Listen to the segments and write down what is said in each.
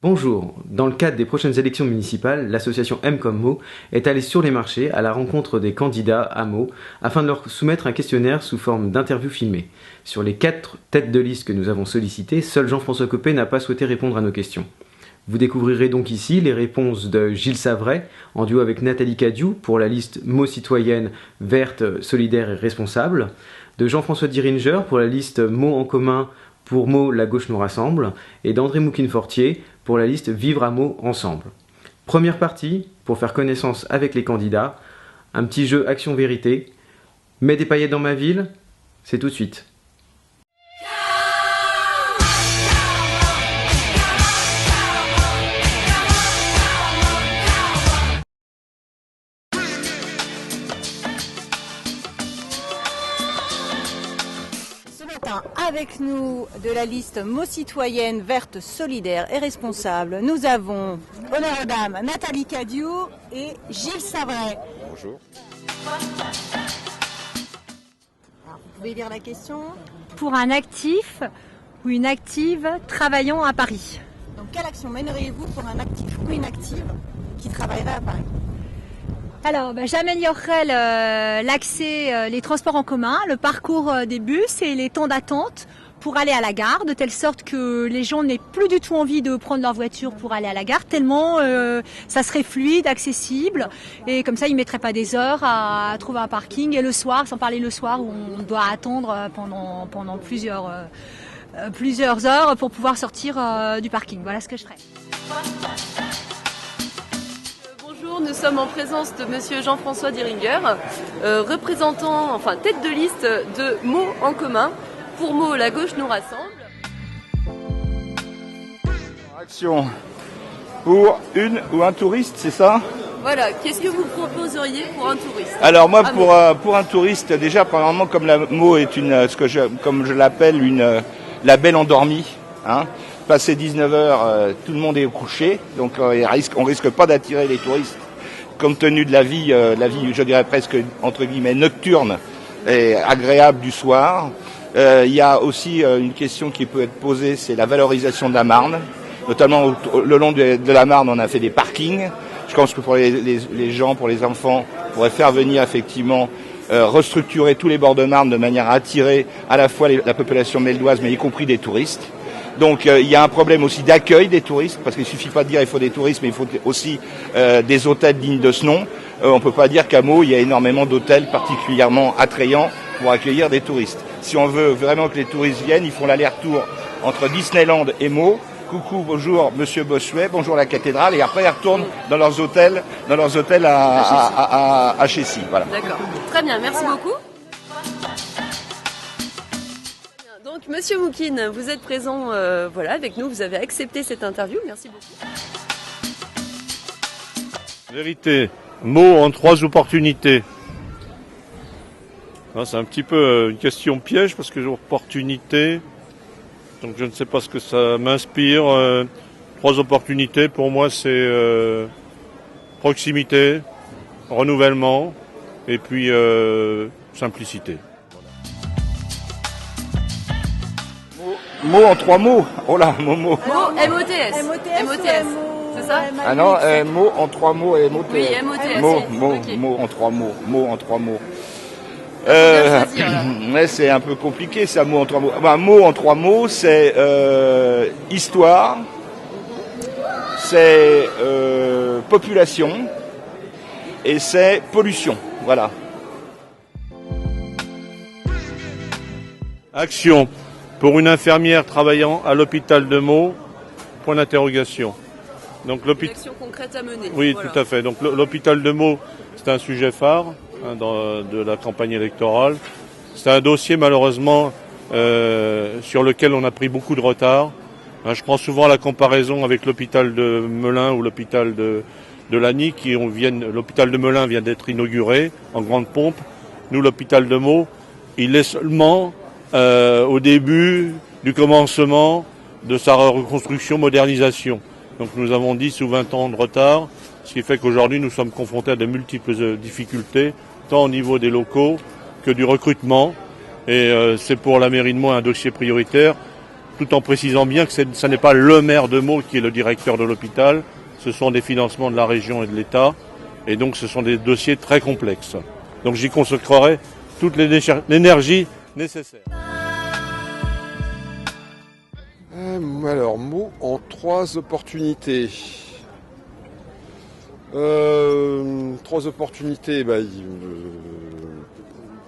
Bonjour, dans le cadre des prochaines élections municipales, l'association M comme Mo est allée sur les marchés à la rencontre des candidats à Mo afin de leur soumettre un questionnaire sous forme d'interview filmée. Sur les 4 têtes de liste que nous avons sollicitées, seul Jean-François Copé n'a pas souhaité répondre à nos questions. Vous découvrirez donc ici les réponses de Gilles Savray, en duo avec Nathalie Cadiou pour la liste Mo citoyenne, verte, solidaire et responsable, de Jean-François Diringer pour la liste Mo en commun pour Mo la gauche nous rassemble, et d'André Moukine-Fortier pour la liste Vivre à Mo ensemble. Première partie, pour faire connaissance avec les candidats, un petit jeu action-vérité. Mets des paillettes dans ma ville, c'est tout de suite. Avec nous de la liste Mo citoyenne, verte, solidaire et responsable, nous avons honneur aux dames Nathalie Cadiou et Gilles Savray. Bonjour. Alors, vous pouvez lire la question. Pour un actif ou une active travaillant à Paris. Donc quelle action mèneriez-vous pour un actif ou une active qui travaillerait à Paris? Alors, j'améliorerai l'accès, les transports en commun, le parcours des bus et les temps d'attente pour aller à la gare, de telle sorte que les gens n'aient plus du tout envie de prendre leur voiture pour aller à la gare, tellement ça serait fluide, accessible, et comme ça ils ne mettraient pas des heures à trouver un parking. Et le soir, sans parler le soir où on doit attendre pendant plusieurs heures pour pouvoir sortir du parking. Voilà ce que je ferai. Nous sommes en présence de monsieur Jean-François Diringer, tête de liste de Mo en commun. Pour Mo, la gauche nous rassemble. Action pour une ou un touriste, c'est ça? Voilà, qu'est-ce que vous proposeriez pour un touriste? Alors moi, pour un touriste, déjà, premièrement, comme la Mo est comme je l'appelle, la belle endormie, hein. Passé 19h, tout le monde est couché, donc on risque pas d'attirer les touristes, compte tenu de la vie, je dirais presque entre guillemets nocturne et agréable du soir. Il y a aussi une question qui peut être posée, c'est la valorisation de la Marne, notamment le long de la Marne, on a fait des parkings. Je pense que pour les gens, pour les enfants, on pourrait faire venir effectivement restructurer tous les bords de Marne de manière à attirer à la fois la population meldoise, mais y compris des touristes. Donc il y a un problème aussi d'accueil des touristes, parce qu'il suffit pas de dire il faut des touristes, mais il faut aussi des hôtels dignes de ce nom. On peut pas dire qu'à Mo, il y a énormément d'hôtels particulièrement attrayants pour accueillir des touristes. Si on veut vraiment que les touristes viennent, ils font l'aller-retour entre Disneyland et Mo. Coucou, bonjour Monsieur Bossuet, bonjour la cathédrale, et après ils retournent dans leurs hôtels à Chessy. Voilà. D'accord. Très bien, merci beaucoup. Donc, monsieur Moukine, vous êtes présent avec nous, vous avez accepté cette interview, merci beaucoup. Vérité, Mo en 3 opportunités. C'est un petit peu une question piège parce que j'ai opportunité, donc je ne sais pas ce que ça m'inspire. 3 opportunités, pour moi c'est proximité, renouvellement et puis simplicité. Mo en 3 mots. Oh là, Momo. Mo, M-O-T-S. M-O-T-S. C'est ça? Ah non, Mo en 3 mots et M-O-T-S. Oui, M-O-T-S. Mo en 3 mots. Mo en 3 mots. Ouais, c'est un peu compliqué ça, Mo en 3 mots. Mo en 3 mots, c'est histoire, c'est population et c'est pollution. Voilà. Action. Pour une infirmière travaillant à l'hôpital de Mo, point d'interrogation. Donc une action concrète à mener. Oui, voilà. Tout à fait. Donc l'hôpital de Mo, c'est un sujet phare de la campagne électorale. C'est un dossier malheureusement sur lequel on a pris beaucoup de retard. Je prends souvent la comparaison avec l'hôpital de Melun ou l'hôpital de Lagny, l'hôpital de Melun vient d'être inauguré en grande pompe. Nous, l'hôpital de Mo, il est seulement au début du commencement de sa reconstruction, modernisation. Donc nous avons 10 ou 20 ans de retard, ce qui fait qu'aujourd'hui nous sommes confrontés à de multiples difficultés, tant au niveau des locaux que du recrutement. Et c'est pour la mairie de Mo un dossier prioritaire. tout en précisant bien que ça n'est pas le maire de Meaux qui est le directeur de l'hôpital, ce sont des financements de la région et de l'État, et donc ce sont des dossiers très complexes. Donc j'y consacrerai toute l'énergie nécessaire. Alors, Meaux en 3 opportunités. 3 opportunités,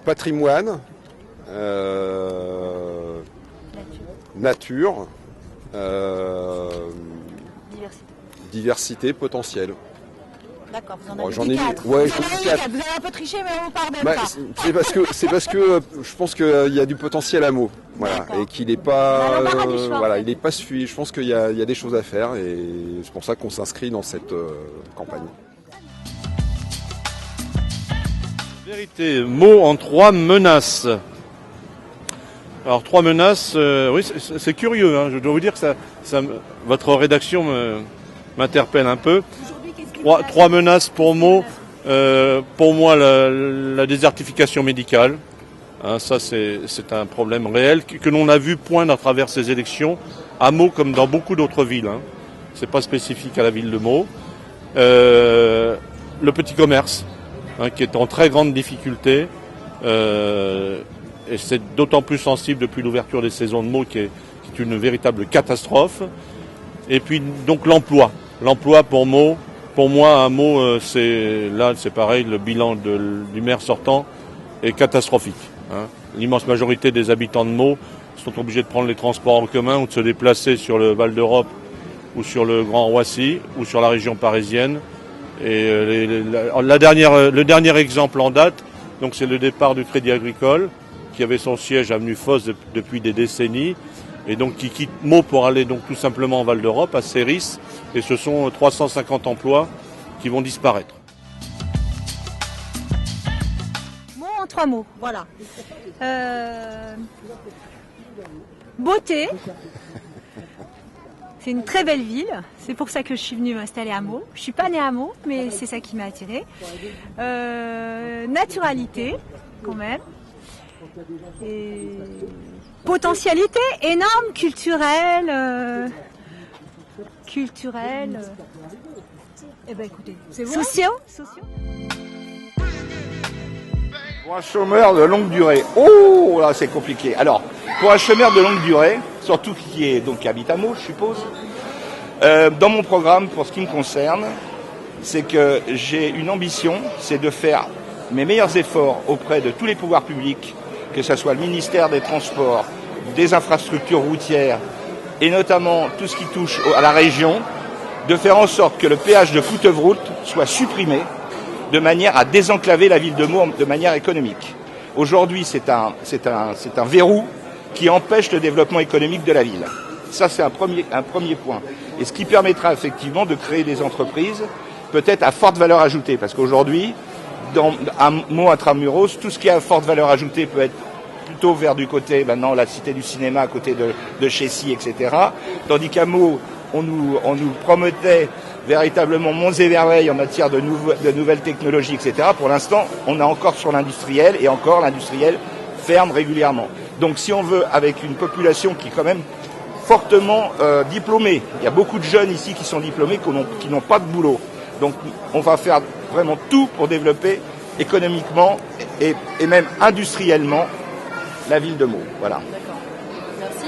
patrimoine, nature, diversité potentielle. D'accord, vous en avez J'en dit ai 4. ouais, Vous en avez 4. Vous avez un peu triché, mais on pardonne pas. c'est parce que je pense qu'il y a du potentiel à Meaux, voilà, et qu'il n'est pas, voilà, il est pas suffi. Je pense qu'il y a des choses à faire, et c'est pour ça qu'on s'inscrit dans cette campagne. Vérité, Meaux en 3 menaces. Alors 3 menaces, oui, c'est curieux, hein, je dois vous dire que votre rédaction m'interpelle un peu. 3 menaces pour Meaux. Pour moi, la désertification médicale, hein, ça c'est un problème réel que l'on a vu poindre à travers ces élections, à Meaux comme dans beaucoup d'autres villes. Hein. C'est pas spécifique à la ville de Meaux. Le petit commerce, hein, qui est en très grande difficulté, et c'est d'autant plus sensible depuis l'ouverture des saisons de Meaux, qui est une véritable catastrophe. Et puis donc l'emploi pour Meaux. Pour moi, à Meaux, c'est pareil, le bilan du maire sortant est catastrophique. Hein. L'immense majorité des habitants de Meaux sont obligés de prendre les transports en commun ou de se déplacer sur le Val d'Europe ou sur le Grand Roissy ou sur la région parisienne. Et le dernier exemple en date, donc c'est le départ du Crédit Agricole, qui avait son siège à avenue Fosse depuis des décennies, et donc qui quitte Meaux pour aller donc tout simplement en Val d'Europe, à Séris, et ce sont 350 emplois qui vont disparaître. Meaux en 3 mots, voilà. Beauté. C'est une très belle ville, c'est pour ça que je suis venue m'installer à Meaux. Je suis pas née à Meaux, mais c'est ça qui m'a attirée. Naturalité, quand même. Et potentialité énorme, culturelle. Eh ben écoutez, c'est bon. Sociaux. Pour un chômeur de longue durée, oh là c'est compliqué. Alors, pour un chômeur de longue durée, surtout qui habite à Meaux, je suppose, dans mon programme, pour ce qui me concerne, c'est que j'ai une ambition, c'est de faire mes meilleurs efforts auprès de tous les pouvoirs publics, que ce soit le ministère des Transports, des infrastructures routières, et notamment tout ce qui touche à la région, de faire en sorte que le péage de Foutevroult soit supprimé, de manière à désenclaver la ville de Meaux de manière économique. Aujourd'hui, c'est un verrou qui empêche le développement économique de la ville. Ça, c'est un premier point. Et ce qui permettra effectivement de créer des entreprises, peut-être à forte valeur ajoutée. Parce qu'aujourd'hui, à Meaux intramuros, tout ce qui a forte valeur ajoutée peut être plutôt vers du côté, maintenant, la cité du cinéma, à côté de Chessy, etc. Tandis qu'à Meaux, on nous promettait véritablement monts et merveilles en matière de nouvelles technologies, etc. Pour l'instant, on est encore sur l'industriel, et encore l'industriel ferme régulièrement. Donc si on veut, avec une population qui est quand même fortement diplômée, il y a beaucoup de jeunes ici qui sont diplômés, qui n'ont pas de boulot. Donc on va faire vraiment tout pour développer économiquement et même industriellement la ville de Meaux. Voilà. D'accord. Merci.